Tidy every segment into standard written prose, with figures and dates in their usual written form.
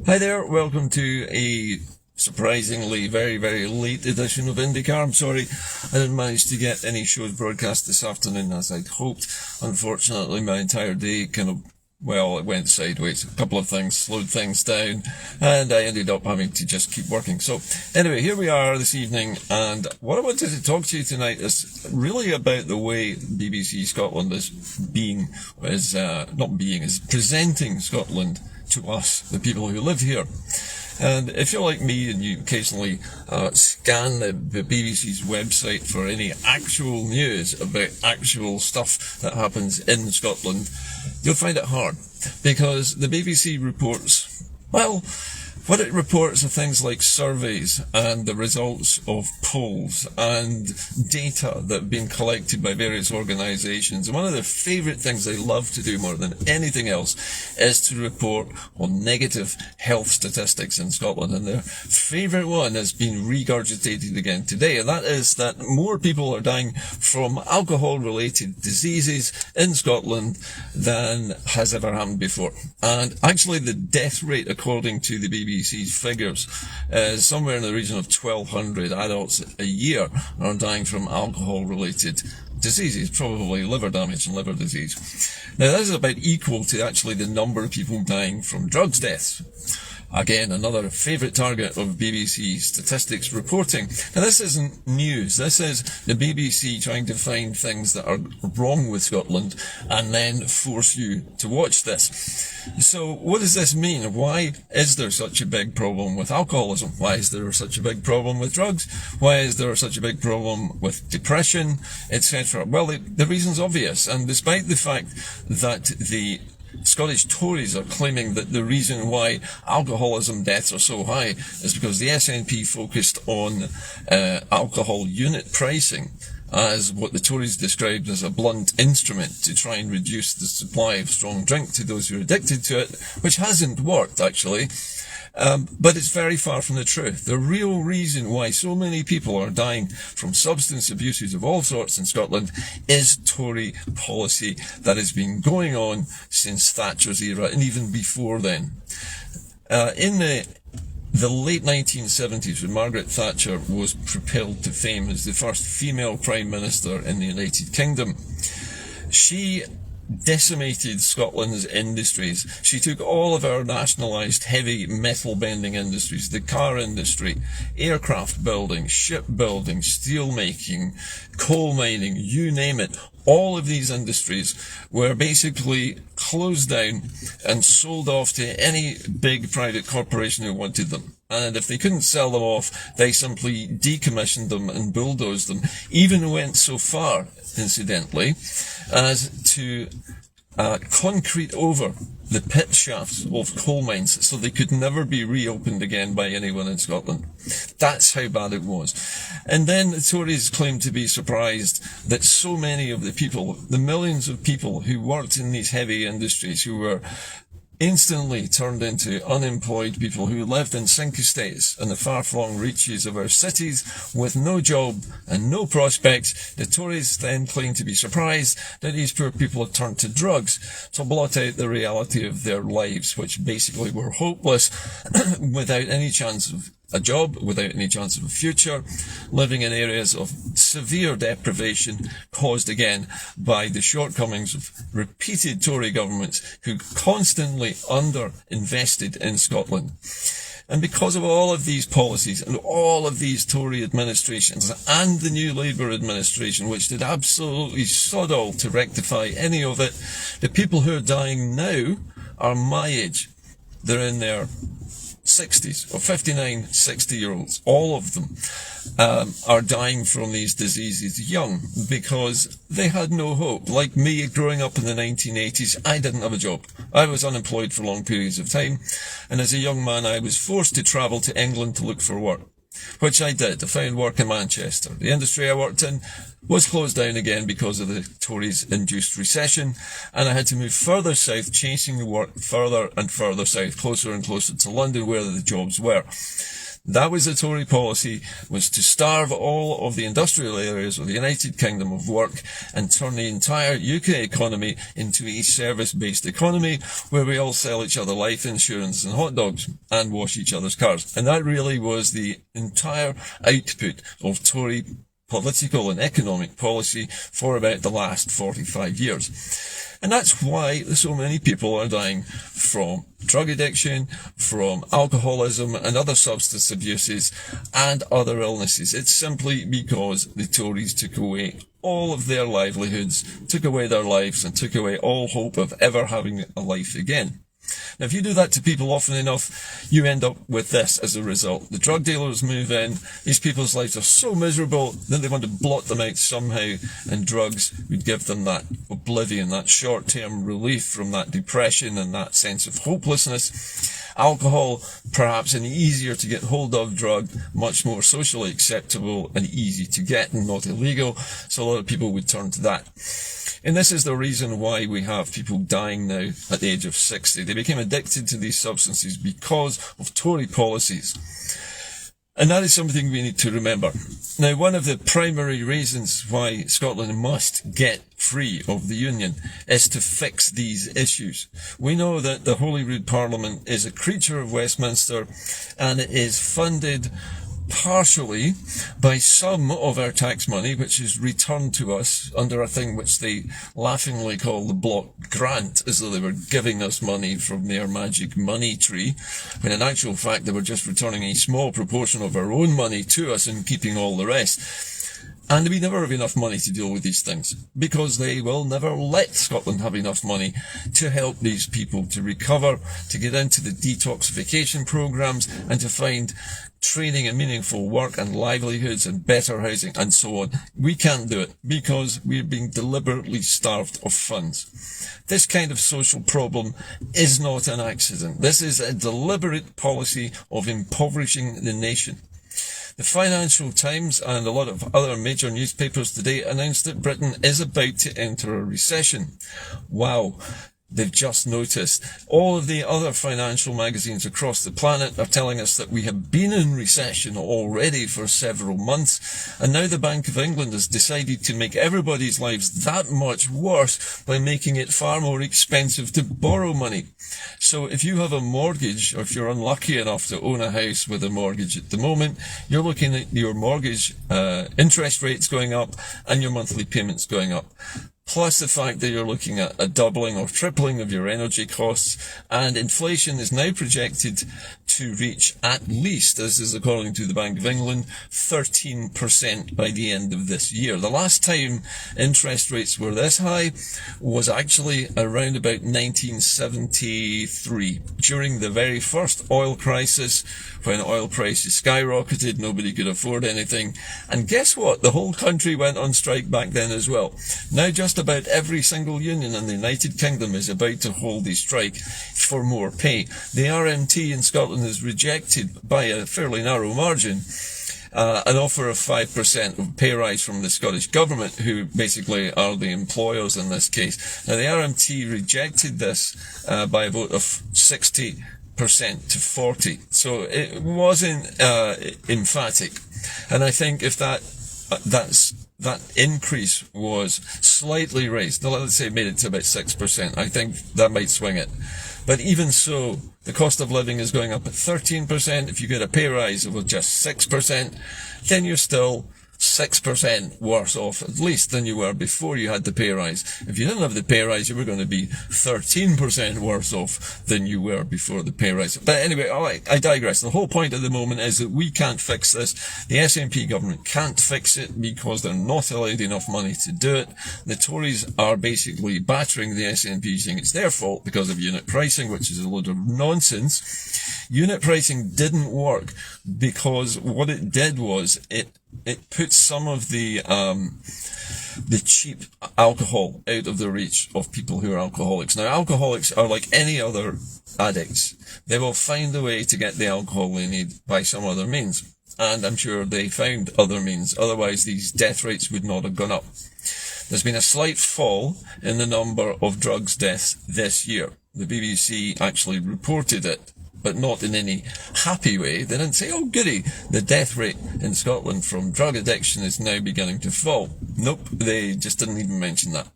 Hi there, welcome to a surprisingly very, very late edition of IndyCar. I'm sorry I didn't manage to get any shows broadcast this afternoon as I'd hoped. Unfortunately, my entire day it went sideways. A couple of things slowed things down, and I ended up having to just keep working. So anyway, here we are this evening, and what I wanted to talk to you tonight is really about the way BBC Scotland is presenting Scotland to us, the people who live here. And if you're like me and you occasionally scan the BBC's website for any actual news about actual stuff that happens in Scotland, you'll find it hard, because the BBC reports, what it reports are things like surveys and the results of polls and data that have been collected by various organisations. And one of their favourite things they love to do more than anything else is to report on negative health statistics in Scotland. And their favourite one has been regurgitated again today, and that is that more people are dying from alcohol-related diseases in Scotland than has ever happened before. And actually the death rate, according to the BBC's figures, somewhere in the region of 1,200 adults a year are dying from alcohol-related diseases, probably liver damage and liver disease. Now, that is about equal to actually the number of people dying from drugs deaths. Again, another favourite target of BBC statistics reporting. Now, this isn't news. This is the BBC trying to find things that are wrong with Scotland and then force you to watch this. So what does this mean? Why is there such a big problem with alcoholism? Why is there such a big problem with drugs? Why is there such a big problem with depression, etc.? Well, the reason's obvious. And despite the fact that the Scottish Tories are claiming that the reason why alcoholism deaths are so high is because the SNP focused on alcohol unit pricing as what the Tories described as a blunt instrument to try and reduce the supply of strong drink to those who are addicted to it, which hasn't worked actually. But it's very far from the truth. The real reason why so many people are dying from substance abuses of all sorts in Scotland is Tory policy that has been going on since Thatcher's era and even before then. In the late 1970s, when Margaret Thatcher was propelled to fame as the first female Prime Minister in the United Kingdom, she decimated Scotland's industries. She took all of our nationalised heavy metal bending industries, the car industry, aircraft building, shipbuilding, steel making, coal mining, you name it. All of these industries were basically closed down and sold off to any big private corporation who wanted them. And if they couldn't sell them off, they simply decommissioned them and bulldozed them. Even went so far, incidentally, as to concrete over the pit shafts of coal mines so they could never be reopened again by anyone in Scotland. That's how bad it was. And then the Tories claimed to be surprised that so many of the people, the millions of people who worked in these heavy industries, who were instantly turned into unemployed people who lived in sink estates in the far-flung reaches of our cities with no job and no prospects. The Tories then claimed to be surprised that these poor people had turned to drugs to blot out the reality of their lives, which basically were hopeless, without any chance of a job, without any chance of a future, living in areas of severe deprivation caused again by the shortcomings of repeated Tory governments who constantly under-invested in Scotland. And because of all of these policies and all of these Tory administrations and the new Labour administration, which did absolutely sod all to rectify any of it, the people who are dying now are my age. They're in their 60s, or 59, 60-year-olds, all of them are dying from these diseases young because they had no hope. Like me, growing up in the 1980s, I didn't have a job. I was unemployed for long periods of time, and as a young man I was forced to travel to England to look for work, which I did. I found work in Manchester. The industry I worked in was closed down again because of the Tories-induced recession, and I had to move further south, chasing the work further and further south, closer and closer to London, where the jobs were. That was the Tory policy, was to starve all of the industrial areas of the United Kingdom of work and turn the entire UK economy into a service-based economy where we all sell each other life insurance and hot dogs and wash each other's cars. And that really was the entire output of Tory political and economic policy for about the last 45 years. And that's why so many people are dying from drug addiction, from alcoholism and other substance abuses and other illnesses. It's simply because the Tories took away all of their livelihoods, took away their lives and took away all hope of ever having a life again. Now, if you do that to people often enough, you end up with this as a result. The drug dealers move in, these people's lives are so miserable that they want to blot them out somehow, and drugs would give them that oblivion, that short-term relief from that depression and that sense of hopelessness. Alcohol, perhaps an easier to get hold of drug, much more socially acceptable and easy to get and not illegal, so a lot of people would turn to that. And this is the reason why we have people dying now at the age of 60. They became addicted to these substances because of Tory policies. And that is something we need to remember. Now, one of the primary reasons why Scotland must get free of the Union is to fix these issues. We know that the Holyrood Parliament is a creature of Westminster and it is funded partially by some of our tax money, which is returned to us under a thing which they laughingly call the block grant, as though they were giving us money from their magic money tree, when in actual fact they were just returning a small proportion of our own money to us and keeping all the rest. And we never have enough money to deal with these things, because they will never let Scotland have enough money to help these people to recover, to get into the detoxification programs, and to find training and meaningful work and livelihoods and better housing and so on. We can't do it because we're being deliberately starved of funds. This kind of social problem is not an accident. This is a deliberate policy of impoverishing the nation. The Financial Times and a lot of other major newspapers today announced that Britain is about to enter a recession. Wow. They've just noticed. All of the other financial magazines across the planet are telling us that we have been in recession already for several months, and now the Bank of England has decided to make everybody's lives that much worse by making it far more expensive to borrow money. So if you have a mortgage, or if you're unlucky enough to own a house with a mortgage at the moment, you're looking at your mortgage interest rates going up and your monthly payments going up. Plus the fact that you're looking at a doubling or tripling of your energy costs, and inflation is now projected to reach at least, this is according to the Bank of England, 13% by the end of this year. The last time interest rates were this high was actually around about 1973, during the very first oil crisis, when oil prices skyrocketed, nobody could afford anything. And guess what? The whole country went on strike back then as well. Now just about every single union in the United Kingdom is about to hold a strike for more pay. The RMT in Scotland has rejected, by a fairly narrow margin, an offer of 5% of pay rise from the Scottish Government, who basically are the employers in this case. Now the RMT rejected this by a vote of 60% to 40. So it wasn't emphatic. And I think if that increase was slightly raised, let's say made it to about 6%, I think that might swing it. But even so, the cost of living is going up at 13%. If you get a pay rise of just 6%, then you're still 6% worse off, at least, than you were before you had the pay rise. If you didn't have the pay rise, you were going to be 13% worse off than you were before the pay rise. But anyway, I digress. The whole point at the moment is that we can't fix this. The SNP government can't fix it because they're not allowed enough money to do it. The Tories are basically battering the SNP, saying it's their fault because of unit pricing, which is a load of nonsense. Unit pricing didn't work because what it did was it put some of the cheap alcohol out of the reach of people who are alcoholics. Now, alcoholics are like any other addicts. They will find a way to get the alcohol they need by some other means. And I'm sure they found other means. Otherwise, these death rates would not have gone up. There's been a slight fall in the number of drugs deaths this year. The BBC actually reported it but not in any happy way. They didn't say, oh goody, the death rate in Scotland from drug addiction is now beginning to fall. Nope, they just didn't even mention that.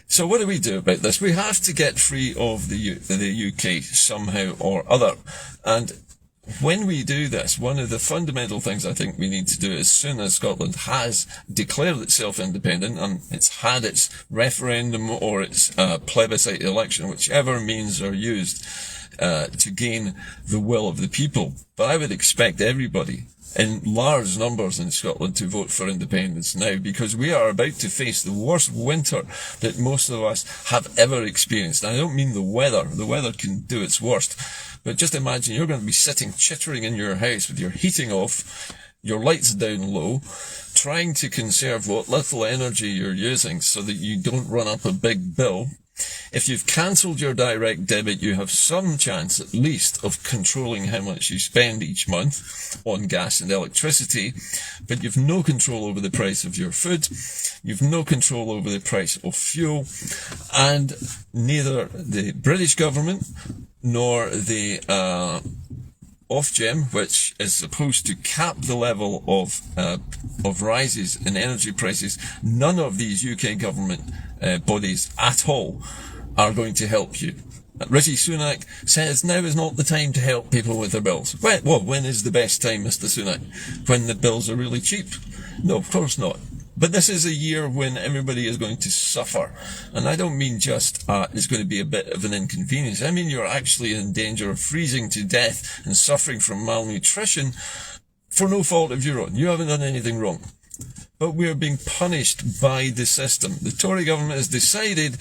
So what do we do about this? We have to get free of the UK somehow or other. And when we do this, one of the fundamental things I think we need to do as soon as Scotland has declared itself independent and it's had its referendum or its plebiscite election, whichever means are used to gain the will of the people. But I would expect everybody in large numbers in Scotland to vote for independence now, because we are about to face the worst winter that most of us have ever experienced. And I don't mean the weather. The weather can do its worst. But just imagine you're going to be sitting chittering in your house with your heating off, your lights down low, trying to conserve what little energy you're using so that you don't run up a big bill. If you've cancelled your direct debit, you have some chance at least of controlling how much you spend each month on gas and electricity, but you've no control over the price of your food, you've no control over the price of fuel, and neither the British government nor the Ofgem, which is supposed to cap the level of rises in energy prices, none of these UK government bodies at all are going to help you. Rishi Sunak says now is not the time to help people with their bills. Well, when is the best time, Mr. Sunak? When the bills are really cheap? No, of course not. But this is a year when everybody is going to suffer. And I don't mean just it's going to be a bit of an inconvenience. I mean you're actually in danger of freezing to death and suffering from malnutrition for no fault of your own. You haven't done anything wrong. But we are being punished by the system. The Tory government has decided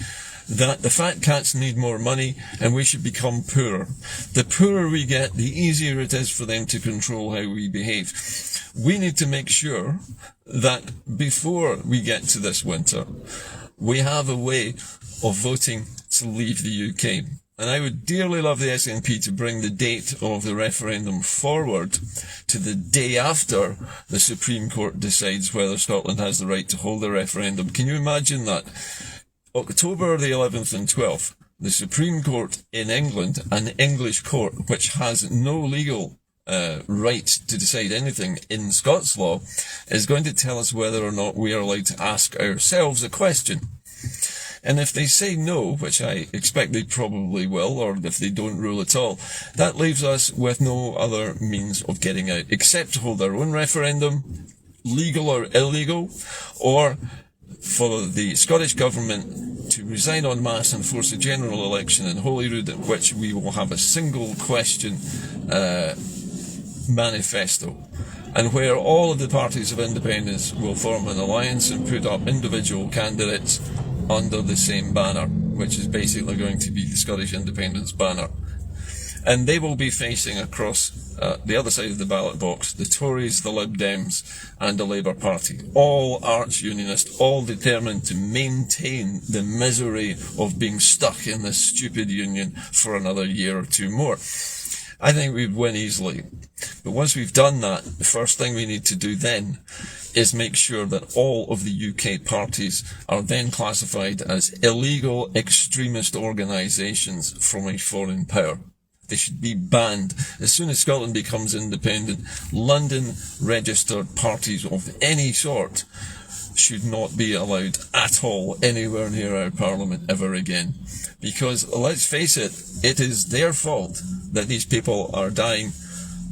that the fat cats need more money and we should become poorer. The poorer we get, the easier it is for them to control how we behave. We need to make sure that before we get to this winter, we have a way of voting to leave the UK. And I would dearly love the SNP to bring the date of the referendum forward to the day after the Supreme Court decides whether Scotland has the right to hold a referendum. Can you imagine that? October the 11th and 12th, the Supreme Court in England, an English court which has no legal right to decide anything in Scots law, is going to tell us whether or not we are allowed to ask ourselves a question. And if they say no, which I expect they probably will, or if they don't rule at all, that leaves us with no other means of getting out, except to hold our own referendum, legal or illegal, or for the Scottish Government to resign en masse and force a general election in Holyrood, in which we will have a single question manifesto, and where all of the parties of independence will form an alliance and put up individual candidates under the same banner, which is basically going to be the Scottish Independence banner. And they will be facing across the other side of the ballot box the Tories, the Lib Dems and the Labour Party, all arch-unionist, all determined to maintain the misery of being stuck in this stupid union for another year or two more. I think we'd win easily. But once we've done that, the first thing we need to do then is make sure that all of the UK parties are then classified as illegal extremist organisations from a foreign power. They should be banned. As soon as Scotland becomes independent, London registered parties of any sort should not be allowed at all anywhere near our parliament ever again. Because, let's face it, it is their fault that these people are dying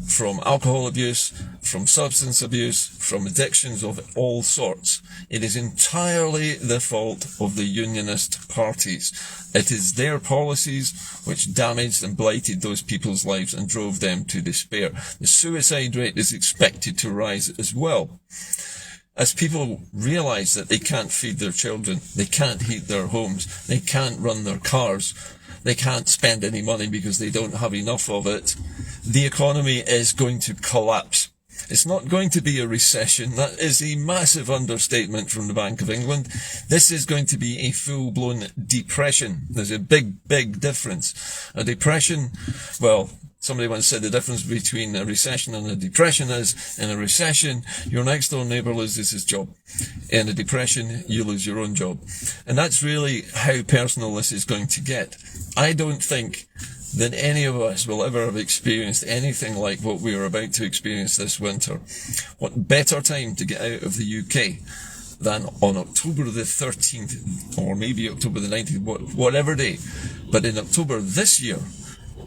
from alcohol abuse, from substance abuse, from addictions of all sorts. It is entirely the fault of the unionist parties. It is their policies which damaged and blighted those people's lives and drove them to despair. The suicide rate is expected to rise as well. As people realise that they can't feed their children, they can't heat their homes, they can't run their cars, they can't spend any money because they don't have enough of it, the economy is going to collapse. It's not going to be a recession. That is a massive understatement from the Bank of England. This is going to be a full-blown depression. There's a big, big difference. A depression, well, somebody once said the difference between a recession and a depression is, in a recession, your next door neighbour loses his job. In a depression, you lose your own job. And that's really how personal this is going to get. I don't think than any of us will ever have experienced anything like what we are about to experience this winter. What better time to get out of the UK than on October the 13th, or maybe October the 19th, whatever day. But in October this year,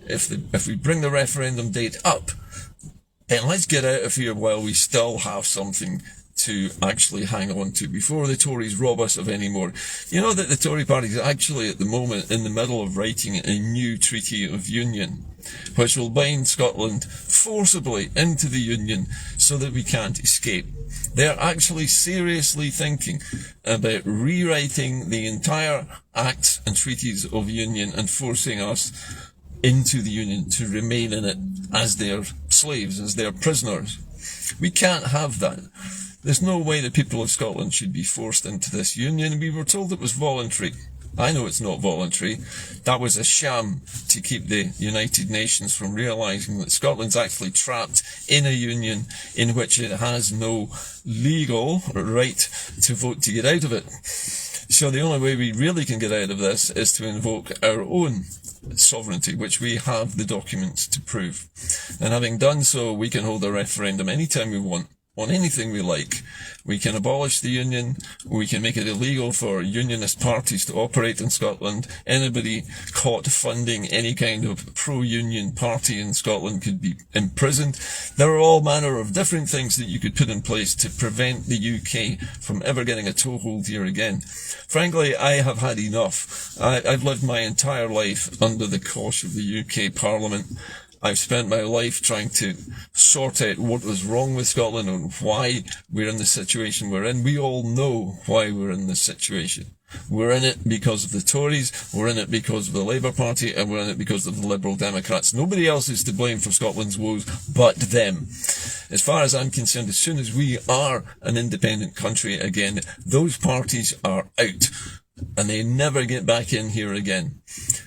if we bring the referendum date up, then let's get out of here while we still have something to actually hang on to before the Tories rob us of any more. You know that the Tory party is actually at the moment in the middle of writing a new Treaty of Union, which will bind Scotland forcibly into the Union so that we can't escape. They're actually seriously thinking about rewriting the entire Acts and Treaties of Union and forcing us into the Union to remain in it as their slaves, as their prisoners. We can't have that. There's no way the people of Scotland should be forced into this union. We were told it was voluntary. I know it's not voluntary. That was a sham to keep the United Nations from realising that Scotland's actually trapped in a union in which it has no legal right to vote to get out of it. So the only way we really can get out of this is to invoke our own sovereignty, which we have the documents to prove. And having done so, we can hold a referendum anytime we want on anything we like. We can abolish the union. We can make it illegal for unionist parties to operate in Scotland. Anybody caught funding any kind of pro-union party in Scotland could be imprisoned. There are all manner of different things that you could put in place to prevent the UK from ever getting a toehold here again. Frankly, I have had enough. I've lived my entire life under the cosh of the UK Parliament. I've spent my life trying to sort out what was wrong with Scotland and why we're in the situation we're in. We all know why we're in this situation. We're in it because of the Tories, we're in it because of the Labour Party, and we're in it because of the Liberal Democrats. Nobody else is to blame for Scotland's woes but them. As far as I'm concerned, as soon as we are an independent country again, those parties are out. And they never get back in here again.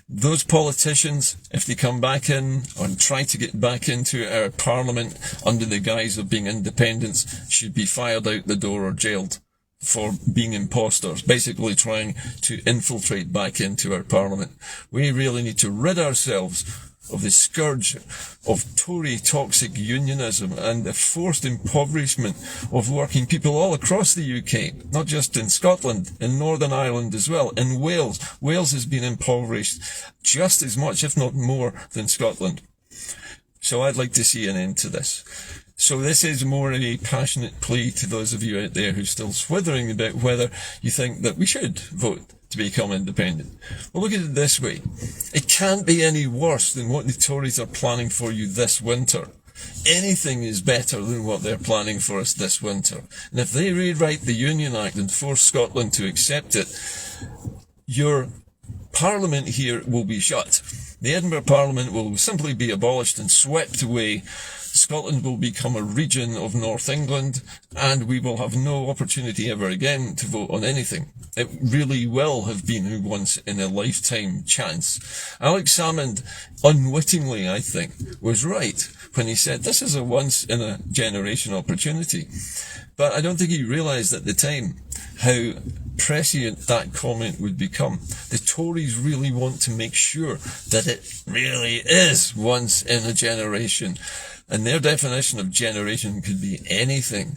Those politicians, if they come back in or try to get back into our parliament under the guise of being independents, should be fired out the door or jailed for being imposters, basically trying to infiltrate back into our parliament. We really need to rid ourselves of the scourge of Tory toxic unionism and the forced impoverishment of working people all across the UK, not just in Scotland, in Northern Ireland as well, in Wales. Wales has been impoverished just as much, if not more, than Scotland. So I'd like to see an end to this. So this is more a passionate plea to those of you out there who are still swithering about whether you think that we should vote to become independent. Well, look at it this way. It can't be any worse than what the Tories are planning for you this winter. Anything is better than what they're planning for us this winter. And if they rewrite the Union Act and force Scotland to accept it, your Parliament here will be shut. The Edinburgh Parliament will simply be abolished and swept away. Scotland will become a region of North England, and we will have no opportunity ever again to vote on anything. It really will have been a once-in-a-lifetime chance. Alex Salmond, unwittingly, I think, was right when he said this is a once-in-a-generation opportunity. But I don't think he realised at the time how prescient that comment would become. The Tories really want to make sure that it really is once in a generation. And their definition of generation could be anything.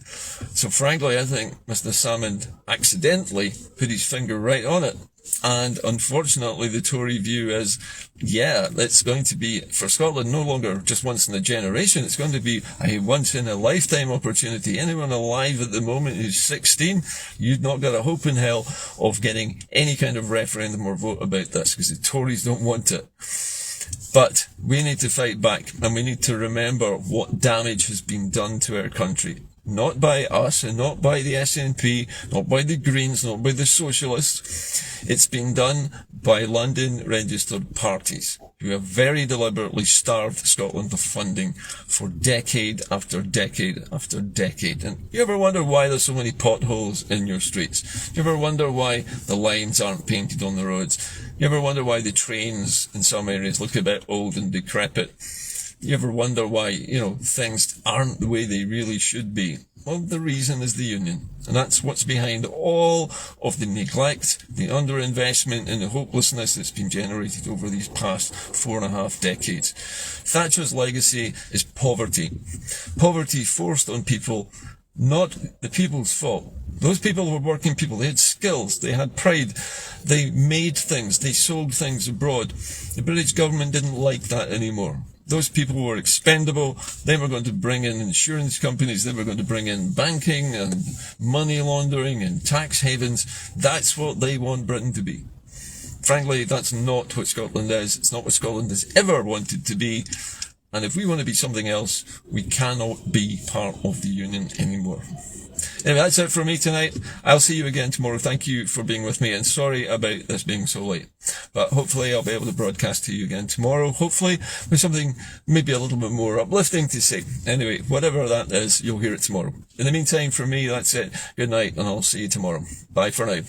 So frankly, I think Mr. Salmond accidentally put his finger right on it. And unfortunately, the Tory view is, yeah, it's going to be, for Scotland, no longer just once in a generation. It's going to be a once in a lifetime opportunity. Anyone alive at the moment who's 16, you've not got a hope in hell of getting any kind of referendum or vote about this, because the Tories don't want it. But we need to fight back, and we need to remember what damage has been done to our country. Not by us, and not by the SNP, not by the Greens, not by the Socialists. It's been done by London registered parties who have very deliberately starved Scotland of funding for decade after decade after decade. And you ever wonder why there's so many potholes in your streets? You ever wonder why the lines aren't painted on the roads? You ever wonder why the trains in some areas look a bit old and decrepit? You ever wonder why, things aren't the way they really should be? Well, the reason is the union. And that's what's behind all of the neglect, the underinvestment, and the hopelessness that's been generated over these past 4.5 decades. Thatcher's legacy is poverty. Poverty forced on people, not the people's fault. Those people were working people. They had skills. They had pride. They made things. They sold things abroad. The British government didn't like that anymore. Those people were expendable. They were going to bring in insurance companies. They were going to bring in banking and money laundering and tax havens. That's what they want Britain to be. Frankly, that's not what Scotland is. It's not what Scotland has ever wanted to be. And if we want to be something else, we cannot be part of the union anymore. Anyway, that's it for me tonight. I'll see you again tomorrow. Thank you for being with me, and sorry about this being so late. But hopefully I'll be able to broadcast to you again tomorrow, hopefully with something maybe a little bit more uplifting to say. Anyway, whatever that is, you'll hear it tomorrow. In the meantime, for me, that's it. Good night, and I'll see you tomorrow. Bye for now.